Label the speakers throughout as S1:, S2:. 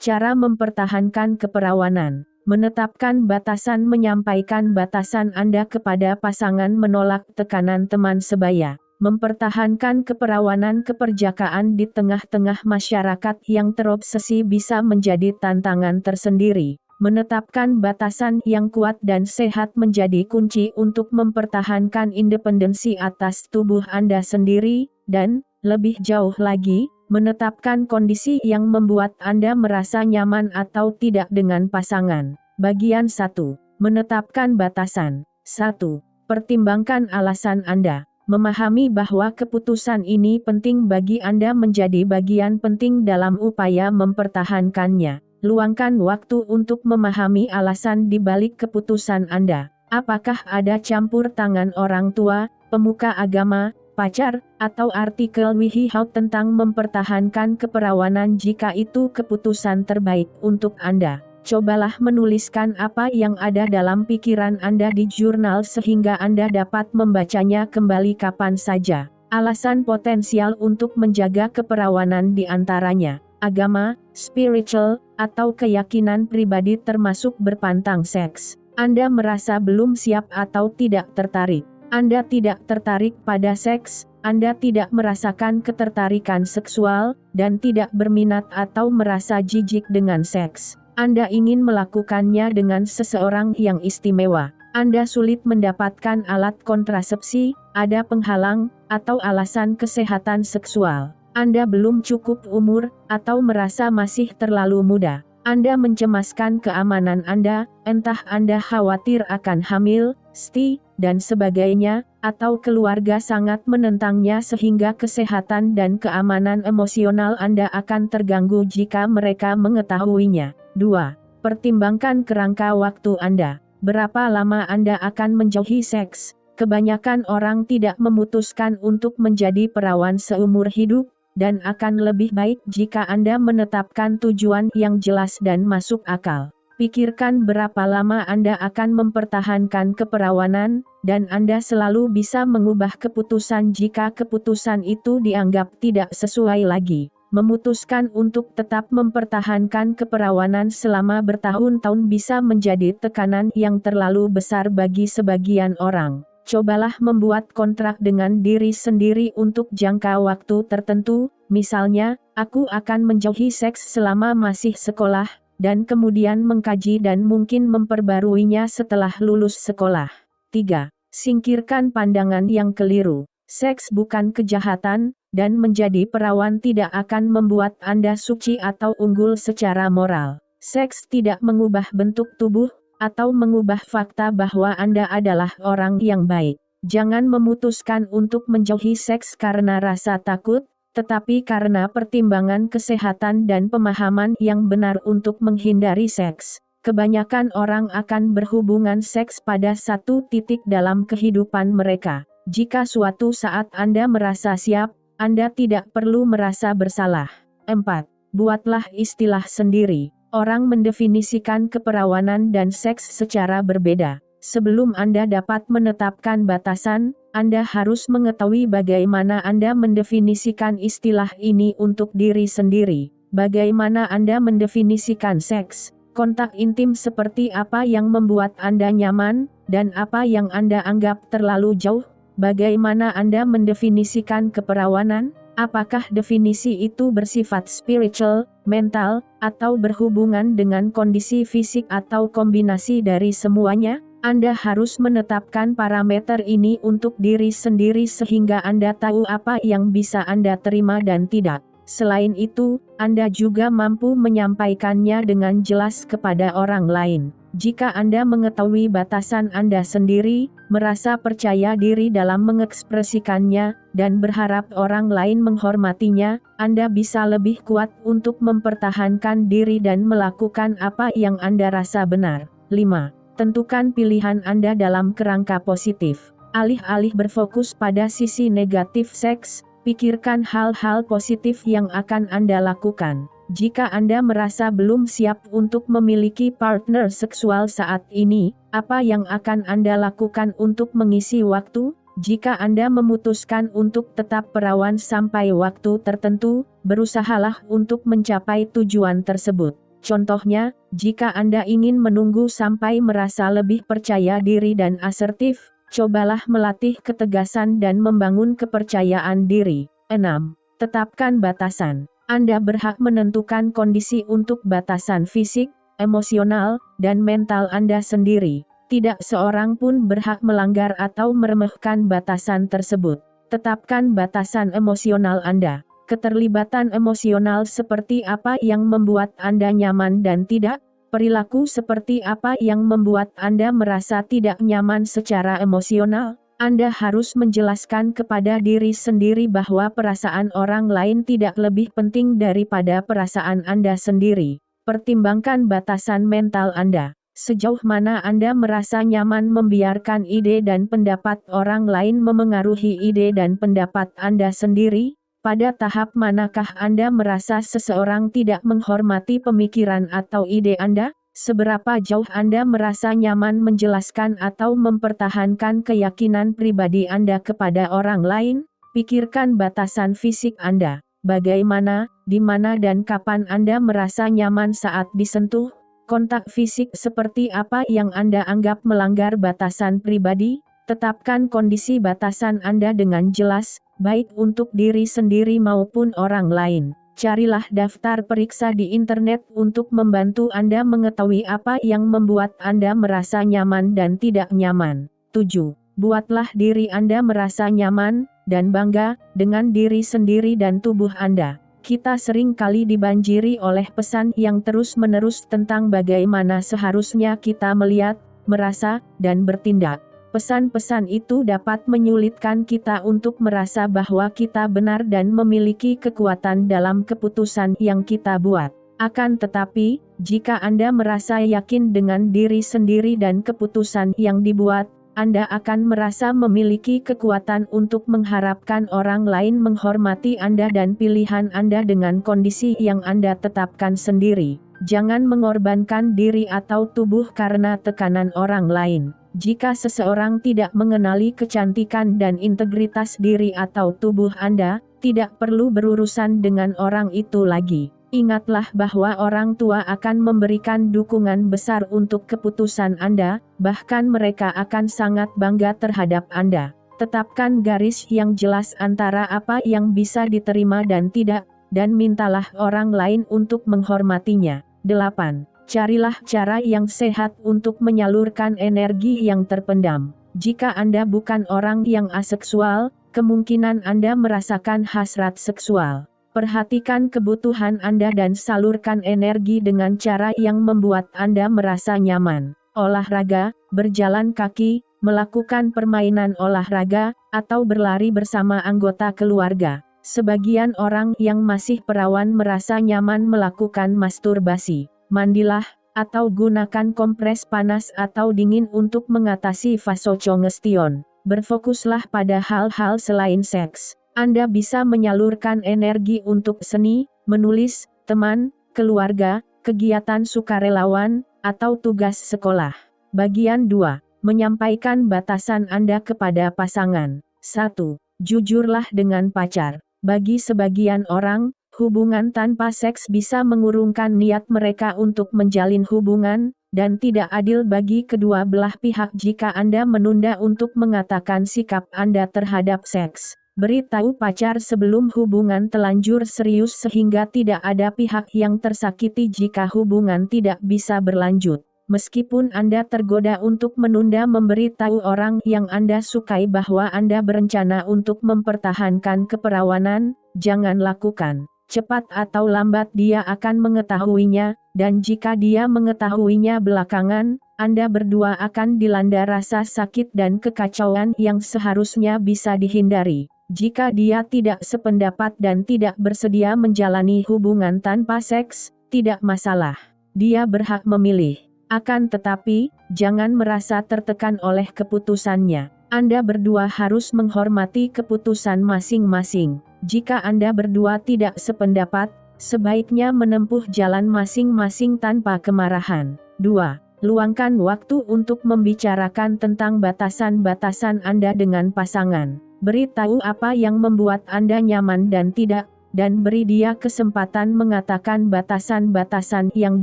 S1: Cara mempertahankan keperawanan. Menetapkan batasan, menyampaikan batasan Anda kepada pasangan, menolak tekanan teman sebaya. Mempertahankan keperawanan keperjakaan di tengah-tengah masyarakat yang terobsesi bisa menjadi tantangan tersendiri. Menetapkan batasan yang kuat dan sehat menjadi kunci untuk mempertahankan independensi atas tubuh Anda sendiri, dan, lebih jauh lagi, menetapkan kondisi yang membuat Anda merasa nyaman atau tidak dengan pasangan. Bagian 1. Menetapkan batasan. 1. Pertimbangkan alasan Anda. Memahami bahwa keputusan ini penting bagi Anda menjadi bagian penting dalam upaya mempertahankannya. Luangkan waktu untuk memahami alasan di balik keputusan Anda. Apakah ada campur tangan orang tua, pemuka agama, pacar, atau artikel WikiHow tentang mempertahankan keperawanan? Jika itu keputusan terbaik untuk Anda, cobalah menuliskan apa yang ada dalam pikiran Anda di jurnal sehingga Anda dapat membacanya kembali kapan saja. Alasan potensial untuk menjaga keperawanan di antaranya agama, spiritual, atau keyakinan pribadi termasuk berpantang seks. Anda merasa belum siap atau tidak tertarik. Anda tidak tertarik pada seks, Anda tidak merasakan ketertarikan seksual, dan tidak berminat atau merasa jijik dengan seks. Anda ingin melakukannya dengan seseorang yang istimewa. Anda sulit mendapatkan alat kontrasepsi, ada penghalang, atau alasan kesehatan seksual. Anda belum cukup umur, atau merasa masih terlalu muda. Anda mencemaskan keamanan Anda, entah Anda khawatir akan hamil, STI, dan sebagainya, atau keluarga sangat menentangnya sehingga kesehatan dan keamanan emosional Anda akan terganggu jika mereka mengetahuinya. 2. Pertimbangkan kerangka waktu Anda. Berapa lama Anda akan menjauhi seks? Kebanyakan orang tidak memutuskan untuk menjadi perawan seumur hidup, dan akan lebih baik jika Anda menetapkan tujuan yang jelas dan masuk akal. Pikirkan berapa lama Anda akan mempertahankan keperawanan, dan Anda selalu bisa mengubah keputusan jika keputusan itu dianggap tidak sesuai lagi. Memutuskan untuk tetap mempertahankan keperawanan selama bertahun-tahun bisa menjadi tekanan yang terlalu besar bagi sebagian orang. Cobalah membuat kontrak dengan diri sendiri untuk jangka waktu tertentu, misalnya, aku akan menjauhi seks selama masih sekolah, dan kemudian mengkaji dan mungkin memperbaruinya setelah lulus sekolah. 3. Singkirkan pandangan yang keliru. Seks bukan kejahatan, dan menjadi perawan tidak akan membuat Anda suci atau unggul secara moral. Seks tidak mengubah bentuk tubuh, atau mengubah fakta bahwa Anda adalah orang yang baik. Jangan memutuskan untuk menjauhi seks karena rasa takut, tetapi karena pertimbangan kesehatan dan pemahaman yang benar untuk menghindari seks. Kebanyakan orang akan berhubungan seks pada satu titik dalam kehidupan mereka. Jika suatu saat Anda merasa siap, Anda tidak perlu merasa bersalah. 4. Buatlah istilah sendiri. Orang mendefinisikan keperawanan dan seks secara berbeda. Sebelum Anda dapat menetapkan batasan, Anda harus mengetahui bagaimana Anda mendefinisikan istilah ini untuk diri sendiri. Bagaimana Anda mendefinisikan seks? Kontak intim seperti apa yang membuat Anda nyaman, dan apa yang Anda anggap terlalu jauh? Bagaimana Anda mendefinisikan keperawanan? Apakah definisi itu bersifat spiritual, mental, atau berhubungan dengan kondisi fisik atau kombinasi dari semuanya? Anda harus menetapkan parameter ini untuk diri sendiri sehingga Anda tahu apa yang bisa Anda terima dan tidak. Selain itu, Anda juga mampu menyampaikannya dengan jelas kepada orang lain. Jika Anda mengetahui batasan Anda sendiri, merasa percaya diri dalam mengekspresikannya, dan berharap orang lain menghormatinya, Anda bisa lebih kuat untuk mempertahankan diri dan melakukan apa yang Anda rasa benar. 5. Tentukan pilihan Anda dalam kerangka positif. Alih-alih berfokus pada sisi negatif seks, pikirkan hal-hal positif yang akan Anda lakukan. Jika Anda merasa belum siap untuk memiliki partner seksual saat ini, apa yang akan Anda lakukan untuk mengisi waktu? Jika Anda memutuskan untuk tetap perawan sampai waktu tertentu, berusahalah untuk mencapai tujuan tersebut. Contohnya, jika Anda ingin menunggu sampai merasa lebih percaya diri dan asertif, cobalah melatih ketegasan dan membangun kepercayaan diri. 6. Tetapkan batasan. Anda berhak menentukan kondisi untuk batasan fisik, emosional, dan mental Anda sendiri. Tidak seorang pun berhak melanggar atau meremehkan batasan tersebut. Tetapkan batasan emosional Anda. Keterlibatan emosional seperti apa yang membuat Anda nyaman dan tidak? Perilaku seperti apa yang membuat Anda merasa tidak nyaman secara emosional? Anda harus menjelaskan kepada diri sendiri bahwa perasaan orang lain tidak lebih penting daripada perasaan Anda sendiri. Pertimbangkan batasan mental Anda. Sejauh mana Anda merasa nyaman membiarkan ide dan pendapat orang lain memengaruhi ide dan pendapat Anda sendiri? Pada tahap manakah Anda merasa seseorang tidak menghormati pemikiran atau ide Anda? Seberapa jauh Anda merasa nyaman menjelaskan atau mempertahankan keyakinan pribadi Anda kepada orang lain? Pikirkan batasan fisik Anda. Bagaimana, di mana dan kapan Anda merasa nyaman saat disentuh? Kontak fisik seperti apa yang Anda anggap melanggar batasan pribadi? Tetapkan kondisi batasan Anda dengan jelas, baik untuk diri sendiri maupun orang lain. Carilah daftar periksa di internet untuk membantu Anda mengetahui apa yang membuat Anda merasa nyaman dan tidak nyaman. 7. Buatlah diri Anda merasa nyaman dan bangga dengan diri sendiri dan tubuh Anda. Kita sering kali dibanjiri oleh pesan yang terus-menerus tentang bagaimana seharusnya kita melihat, merasa, dan bertindak. Pesan-pesan itu dapat menyulitkan kita untuk merasa bahwa kita benar dan memiliki kekuatan dalam keputusan yang kita buat. Akan tetapi, jika Anda merasa yakin dengan diri sendiri dan keputusan yang dibuat, Anda akan merasa memiliki kekuatan untuk mengharapkan orang lain menghormati Anda dan pilihan Anda dengan kondisi yang Anda tetapkan sendiri. Jangan mengorbankan diri atau tubuh karena tekanan orang lain. Jika seseorang tidak mengenali kecantikan dan integritas diri atau tubuh Anda, tidak perlu berurusan dengan orang itu lagi. Ingatlah bahwa orang tua akan memberikan dukungan besar untuk keputusan Anda, bahkan mereka akan sangat bangga terhadap Anda. Tetapkan garis yang jelas antara apa yang bisa diterima dan tidak, dan mintalah orang lain untuk menghormatinya. 8. Carilah cara yang sehat untuk menyalurkan energi yang terpendam. Jika Anda bukan orang yang aseksual, kemungkinan Anda merasakan hasrat seksual. Perhatikan kebutuhan Anda dan salurkan energi dengan cara yang membuat Anda merasa nyaman. Olahraga, berjalan kaki, melakukan permainan olahraga, atau berlari bersama anggota keluarga. Sebagian orang yang masih perawan merasa nyaman melakukan masturbasi. Mandilah, atau gunakan kompres panas atau dingin untuk mengatasi vasocongestion. Berfokuslah pada hal-hal selain seks. Anda bisa menyalurkan energi untuk seni, menulis, teman, keluarga, kegiatan sukarelawan, atau tugas sekolah. Bagian 2. Menyampaikan batasan Anda kepada pasangan. 1. Jujurlah dengan pacar. Bagi sebagian orang, hubungan tanpa seks bisa mengurungkan niat mereka untuk menjalin hubungan, dan tidak adil bagi kedua belah pihak jika Anda menunda untuk mengatakan sikap Anda terhadap seks. Beritahu pacar sebelum hubungan telanjur serius sehingga tidak ada pihak yang tersakiti jika hubungan tidak bisa berlanjut. Meskipun Anda tergoda untuk menunda memberitahu orang yang Anda sukai bahwa Anda berencana untuk mempertahankan keperawanan, jangan lakukan. Cepat atau lambat dia akan mengetahuinya, dan jika dia mengetahuinya belakangan, Anda berdua akan dilanda rasa sakit dan kekacauan yang seharusnya bisa dihindari. Jika dia tidak sependapat dan tidak bersedia menjalani hubungan tanpa seks, tidak masalah. Dia berhak memilih. Akan tetapi, jangan merasa tertekan oleh keputusannya. Anda berdua harus menghormati keputusan masing-masing. Jika Anda berdua tidak sependapat, sebaiknya menempuh jalan masing-masing tanpa kemarahan. 2. Luangkan waktu untuk membicarakan tentang batasan-batasan Anda dengan pasangan. Beritahu apa yang membuat Anda nyaman dan tidak, dan beri dia kesempatan mengatakan batasan-batasan yang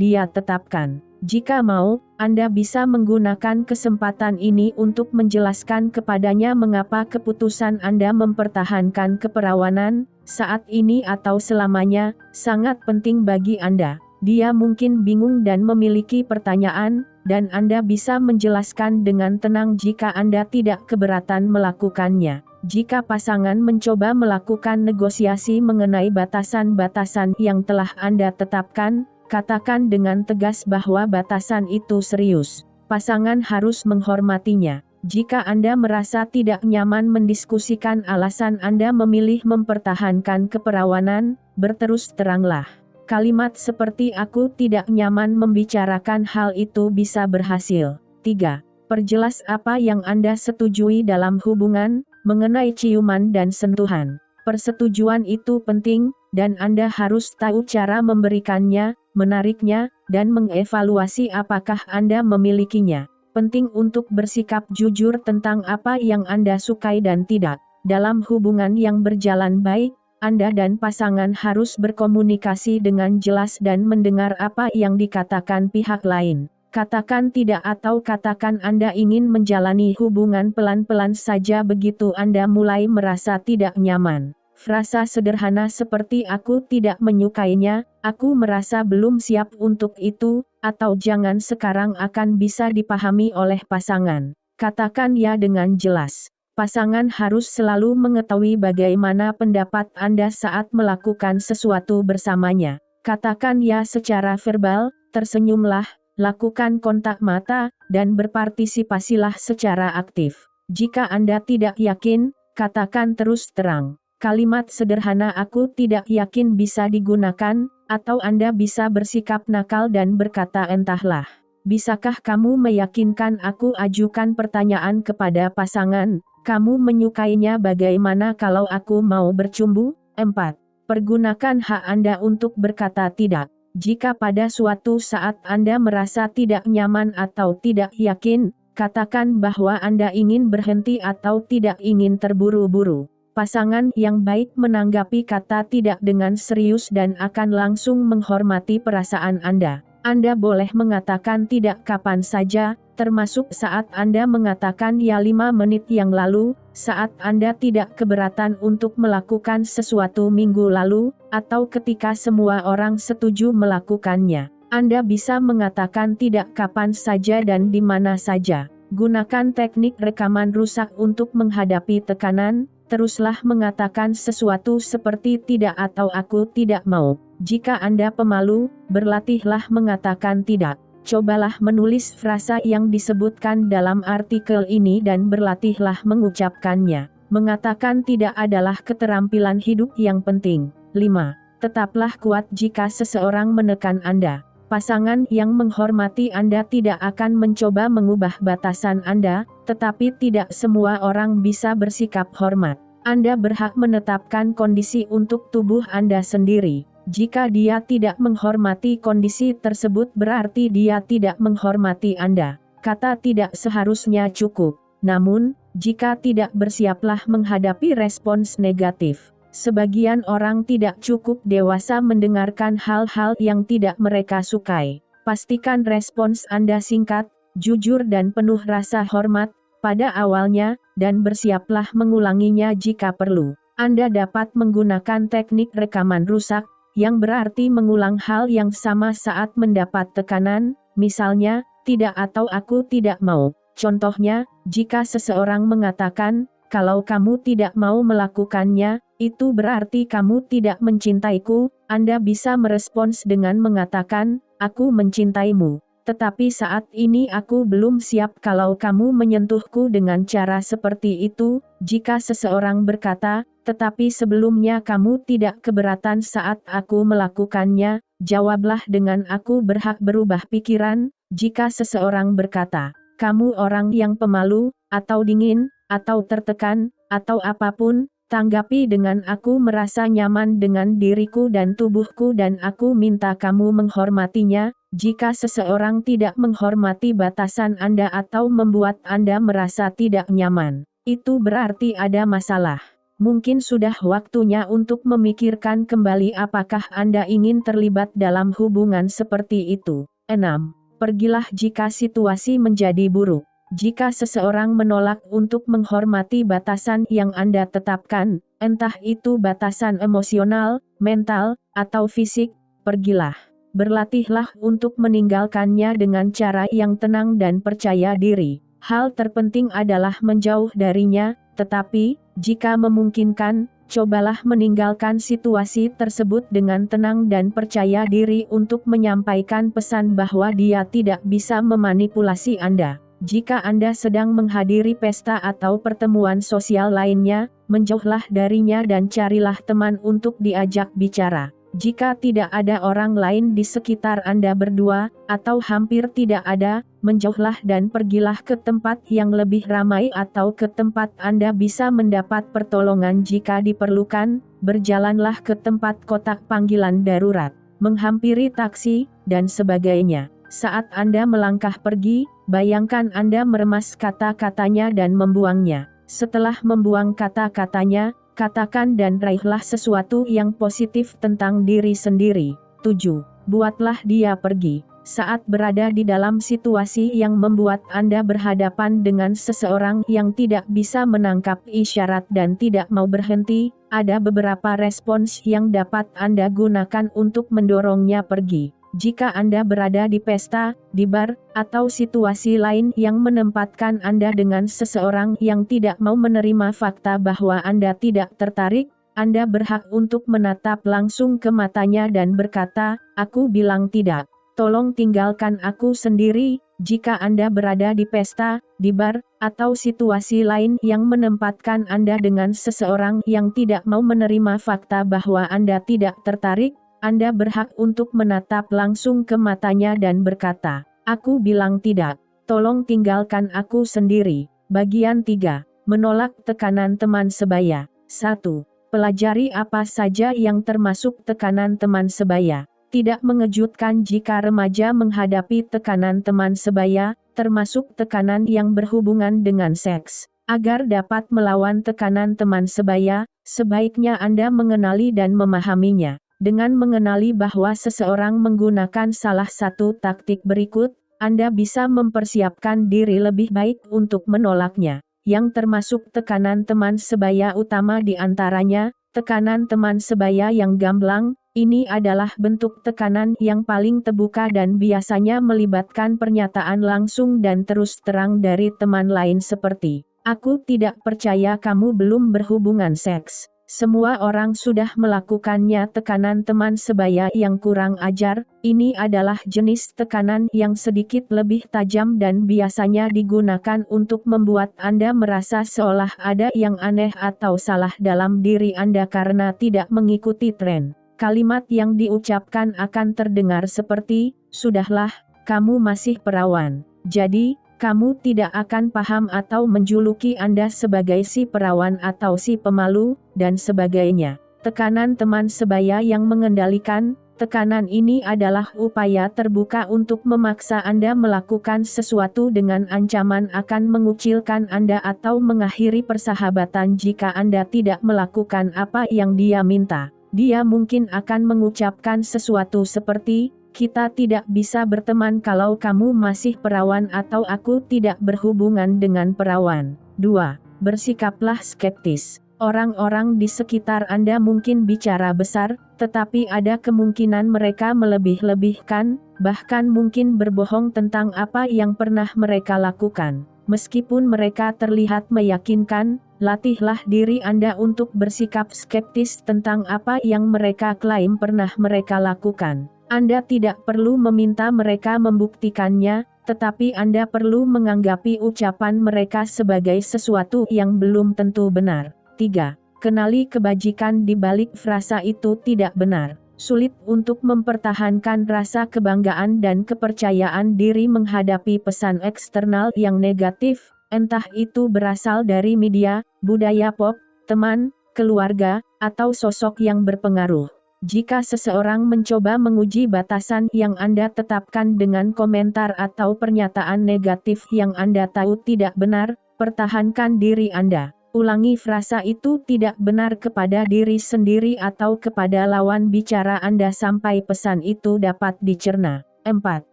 S1: dia tetapkan. Jika mau, Anda bisa menggunakan kesempatan ini untuk menjelaskan kepadanya mengapa keputusan Anda mempertahankan keperawanan, saat ini atau selamanya, sangat penting bagi Anda. Dia mungkin bingung dan memiliki pertanyaan, dan Anda bisa menjelaskan dengan tenang jika Anda tidak keberatan melakukannya. Jika pasangan mencoba melakukan negosiasi mengenai batasan-batasan yang telah Anda tetapkan, katakan dengan tegas bahwa batasan itu serius. Pasangan harus menghormatinya. Jika Anda merasa tidak nyaman mendiskusikan alasan Anda memilih mempertahankan keperawanan, berterus teranglah. Kalimat seperti "aku tidak nyaman membicarakan hal itu" bisa berhasil. 3. Perjelas apa yang Anda setujui dalam hubungan, mengenai ciuman dan sentuhan. Persetujuan itu penting, dan Anda harus tahu cara memberikannya, menariknya, dan mengevaluasi apakah Anda memilikinya. Penting untuk bersikap jujur tentang apa yang Anda sukai dan tidak. Dalam hubungan yang berjalan baik, Anda dan pasangan harus berkomunikasi dengan jelas dan mendengar apa yang dikatakan pihak lain. Katakan tidak atau katakan Anda ingin menjalani hubungan pelan-pelan saja begitu Anda mulai merasa tidak nyaman. Frasa sederhana seperti "aku tidak menyukainya, aku merasa belum siap untuk itu," atau "jangan sekarang" akan bisa dipahami oleh pasangan. Katakan ya dengan jelas. Pasangan harus selalu mengetahui bagaimana pendapat Anda saat melakukan sesuatu bersamanya. Katakan ya secara verbal, tersenyumlah, lakukan kontak mata, dan berpartisipasilah secara aktif. Jika Anda tidak yakin, katakan terus terang. Kalimat sederhana "aku tidak yakin" bisa digunakan, atau Anda bisa bersikap nakal dan berkata entahlah. Bisakah kamu meyakinkan aku? Ajukan pertanyaan kepada pasangan, kamu menyukainya bagaimana kalau aku mau bercumbu? 4. Pergunakan hak Anda untuk berkata tidak. Jika pada suatu saat Anda merasa tidak nyaman atau tidak yakin, katakan bahwa Anda ingin berhenti atau tidak ingin terburu-buru. Pasangan yang baik menanggapi kata tidak dengan serius dan akan langsung menghormati perasaan Anda. Anda boleh mengatakan tidak kapan saja, termasuk saat Anda mengatakan ya 5 menit yang lalu, saat Anda tidak keberatan untuk melakukan sesuatu minggu lalu, atau ketika semua orang setuju melakukannya. Anda bisa mengatakan tidak kapan saja dan di mana saja. Gunakan teknik rekaman rusak untuk menghadapi tekanan. Teruslah mengatakan sesuatu seperti tidak atau aku tidak mau. Jika Anda pemalu, berlatihlah mengatakan tidak. Cobalah menulis frasa yang disebutkan dalam artikel ini dan berlatihlah mengucapkannya. Mengatakan tidak adalah keterampilan hidup yang penting. 5. Tetaplah kuat jika seseorang menekan Anda. Pasangan yang menghormati Anda tidak akan mencoba mengubah batasan Anda, tetapi tidak semua orang bisa bersikap hormat. Anda berhak menetapkan kondisi untuk tubuh Anda sendiri. Jika dia tidak menghormati kondisi tersebut berarti dia tidak menghormati Anda. Kata tidak seharusnya cukup. Namun, jika tidak bersiaplah menghadapi respons negatif. Sebagian orang tidak cukup dewasa mendengarkan hal-hal yang tidak mereka sukai. Pastikan respons Anda singkat, jujur dan penuh rasa hormat pada awalnya, dan bersiaplah mengulanginya jika perlu. Anda dapat menggunakan teknik rekaman rusak, yang berarti mengulang hal yang sama saat mendapat tekanan, misalnya, tidak atau aku tidak mau. Contohnya, jika seseorang mengatakan, kalau kamu tidak mau melakukannya, itu berarti kamu tidak mencintaiku, Anda bisa merespons dengan mengatakan, aku mencintaimu. Tetapi saat ini aku belum siap kalau kamu menyentuhku dengan cara seperti itu. Jika seseorang berkata, tetapi sebelumnya kamu tidak keberatan saat aku melakukannya, jawablah dengan aku berhak berubah pikiran. Jika seseorang berkata, kamu orang yang pemalu, atau dingin, atau tertekan, atau apapun, tanggapi dengan aku merasa nyaman dengan diriku dan tubuhku dan aku minta kamu menghormatinya. Jika seseorang tidak menghormati batasan Anda atau membuat Anda merasa tidak nyaman, itu berarti ada masalah. Mungkin sudah waktunya untuk memikirkan kembali apakah Anda ingin terlibat dalam hubungan seperti itu. 6. Pergilah jika situasi menjadi buruk. Jika seseorang menolak untuk menghormati batasan yang Anda tetapkan, entah itu batasan emosional, mental, atau fisik, pergilah. Berlatihlah untuk meninggalkannya dengan cara yang tenang dan percaya diri. Hal terpenting adalah menjauh darinya, tetapi, jika memungkinkan, cobalah meninggalkan situasi tersebut dengan tenang dan percaya diri untuk menyampaikan pesan bahwa dia tidak bisa memanipulasi Anda. Jika Anda sedang menghadiri pesta atau pertemuan sosial lainnya, menjauhlah darinya dan carilah teman untuk diajak bicara. Jika tidak ada orang lain di sekitar Anda berdua, atau hampir tidak ada, menjauhlah dan pergilah ke tempat yang lebih ramai atau ke tempat Anda bisa mendapat pertolongan jika diperlukan. Berjalanlah ke tempat kotak panggilan darurat, menghampiri taksi, dan sebagainya. Saat Anda melangkah pergi, bayangkan Anda meremas kata-katanya dan membuangnya. Setelah membuang kata-katanya, katakan dan raihlah sesuatu yang positif tentang diri sendiri. 7. Buatlah dia pergi. Saat berada di dalam situasi yang membuat Anda berhadapan dengan seseorang yang tidak bisa menangkap isyarat dan tidak mau berhenti, ada beberapa respons yang dapat Anda gunakan untuk mendorongnya pergi. Jika Anda berada di pesta, di bar, atau situasi lain yang menempatkan Anda dengan seseorang yang tidak mau menerima fakta bahwa Anda tidak tertarik, Anda berhak untuk menatap langsung ke matanya dan berkata, "Aku bilang tidak. Tolong tinggalkan aku sendiri." Jika Anda berada di pesta, di bar, atau situasi lain yang menempatkan Anda dengan seseorang yang tidak mau menerima fakta bahwa Anda tidak tertarik, Anda berhak untuk menatap langsung ke matanya dan berkata, "Aku bilang tidak. Tolong tinggalkan aku sendiri." Bagian 3. Menolak tekanan teman sebaya. 1. Pelajari apa saja yang termasuk tekanan teman sebaya. Tidak mengejutkan jika remaja menghadapi tekanan teman sebaya, termasuk tekanan yang berhubungan dengan seks. Agar dapat melawan tekanan teman sebaya, sebaiknya Anda mengenali dan memahaminya. Dengan mengenali bahwa seseorang menggunakan salah satu taktik berikut, Anda bisa mempersiapkan diri lebih baik untuk menolaknya. Yang termasuk tekanan teman sebaya utama di antaranya, tekanan teman sebaya yang gamblang. Ini adalah bentuk tekanan yang paling terbuka dan biasanya melibatkan pernyataan langsung dan terus terang dari teman lain seperti, "Aku tidak percaya kamu belum berhubungan seks." Semua orang sudah melakukannya. Tekanan teman sebaya yang kurang ajar, ini adalah jenis tekanan yang sedikit lebih tajam dan biasanya digunakan untuk membuat Anda merasa seolah ada yang aneh atau salah dalam diri Anda karena tidak mengikuti tren. Kalimat yang diucapkan akan terdengar seperti, "Sudahlah, kamu masih perawan. Jadi, kamu tidak akan paham atau menjuluki Anda sebagai si perawan atau si pemalu," dan sebagainya. Tekanan teman sebaya yang mengendalikan, tekanan ini adalah upaya terbuka untuk memaksa Anda melakukan sesuatu dengan ancaman akan mengucilkan Anda atau mengakhiri persahabatan jika Anda tidak melakukan apa yang dia minta. Dia mungkin akan mengucapkan sesuatu seperti, "Kita tidak bisa berteman kalau kamu masih perawan," atau "Aku tidak berhubungan dengan perawan." 2. Bersikaplah skeptis. Orang-orang di sekitar Anda mungkin bicara besar, tetapi ada kemungkinan mereka melebih-lebihkan, bahkan mungkin berbohong tentang apa yang pernah mereka lakukan. Meskipun mereka terlihat meyakinkan, latihlah diri Anda untuk bersikap skeptis tentang apa yang mereka klaim pernah mereka lakukan. Anda tidak perlu meminta mereka membuktikannya, tetapi Anda perlu menganggapi ucapan mereka sebagai sesuatu yang belum tentu benar. 3. Kenali kebajikan di balik frasa "itu tidak benar." Sulit untuk mempertahankan rasa kebanggaan dan kepercayaan diri menghadapi pesan eksternal yang negatif, entah itu berasal dari media, budaya pop, teman, keluarga, atau sosok yang berpengaruh. Jika seseorang mencoba menguji batasan yang Anda tetapkan dengan komentar atau pernyataan negatif yang Anda tahu tidak benar, pertahankan diri Anda. Ulangi frasa itu tidak benar kepada diri sendiri atau kepada lawan bicara Anda sampai pesan itu dapat dicerna. 4.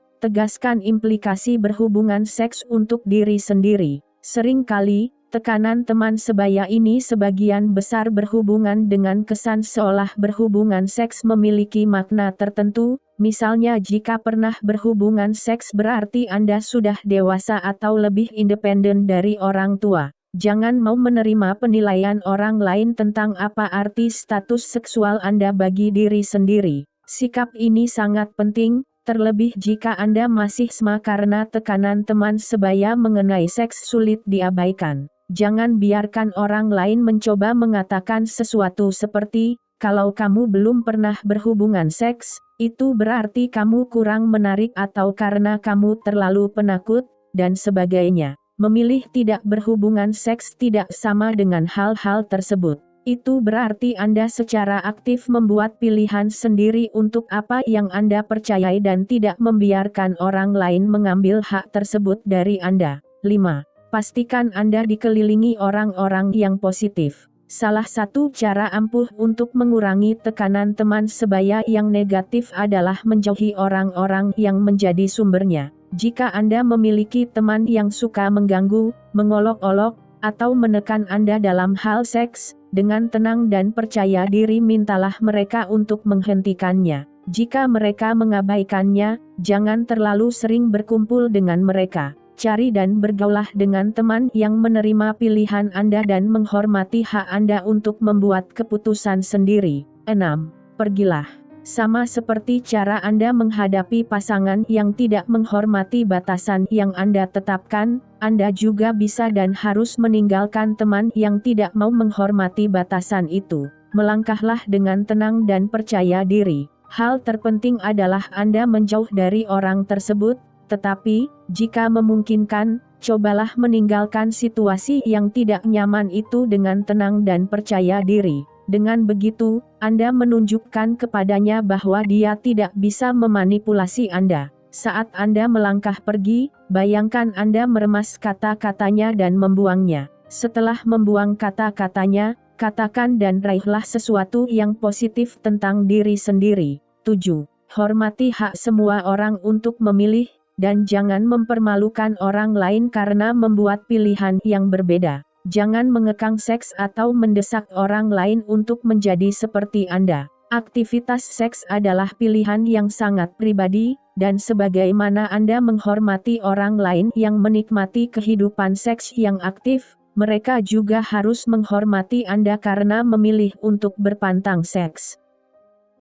S1: Tegaskan implikasi berhubungan seks untuk diri sendiri. Seringkali, tekanan teman sebaya ini sebagian besar berhubungan dengan kesan seolah berhubungan seks memiliki makna tertentu, misalnya jika pernah berhubungan seks berarti Anda sudah dewasa atau lebih independen dari orang tua. Jangan mau menerima penilaian orang lain tentang apa arti status seksual Anda bagi diri sendiri. Sikap ini sangat penting, terlebih jika Anda masih SMA karena tekanan teman sebaya mengenai seks sulit diabaikan. Jangan biarkan orang lain mencoba mengatakan sesuatu seperti, kalau kamu belum pernah berhubungan seks, itu berarti kamu kurang menarik atau karena kamu terlalu penakut, dan sebagainya. Memilih tidak berhubungan seks tidak sama dengan hal-hal tersebut. Itu berarti Anda secara aktif membuat pilihan sendiri untuk apa yang Anda percayai dan tidak membiarkan orang lain mengambil hak tersebut dari Anda. 5. Pastikan Anda dikelilingi orang-orang yang positif. Salah satu cara ampuh untuk mengurangi tekanan teman sebaya yang negatif adalah menjauhi orang-orang yang menjadi sumbernya. Jika Anda memiliki teman yang suka mengganggu, mengolok-olok, atau menekan Anda dalam hal seks, dengan tenang dan percaya diri mintalah mereka untuk menghentikannya. Jika mereka mengabaikannya, jangan terlalu sering berkumpul dengan mereka. Cari dan bergaulah dengan teman yang menerima pilihan Anda dan menghormati hak Anda untuk membuat keputusan sendiri. 6. Pergilah. Sama seperti cara Anda menghadapi pasangan yang tidak menghormati batasan yang Anda tetapkan, Anda juga bisa dan harus meninggalkan teman yang tidak mau menghormati batasan itu. Melangkahlah dengan tenang dan percaya diri. Hal terpenting adalah Anda menjauh dari orang tersebut, tetapi, jika memungkinkan, cobalah meninggalkan situasi yang tidak nyaman itu dengan tenang dan percaya diri. Dengan begitu, Anda menunjukkan kepadanya bahwa dia tidak bisa memanipulasi Anda. Saat Anda melangkah pergi, bayangkan Anda meremas kata-katanya dan membuangnya. Setelah membuang kata-katanya, katakan dan raihlah sesuatu yang positif tentang diri sendiri. 7. Hormati hak semua orang untuk memilih, dan jangan mempermalukan orang lain karena membuat pilihan yang berbeda. Jangan mengekang seks atau mendesak orang lain untuk menjadi seperti Anda. Aktivitas seks adalah pilihan yang sangat pribadi, dan sebagaimana Anda menghormati orang lain yang menikmati kehidupan seks yang aktif, mereka juga harus menghormati Anda karena memilih untuk berpantang seks.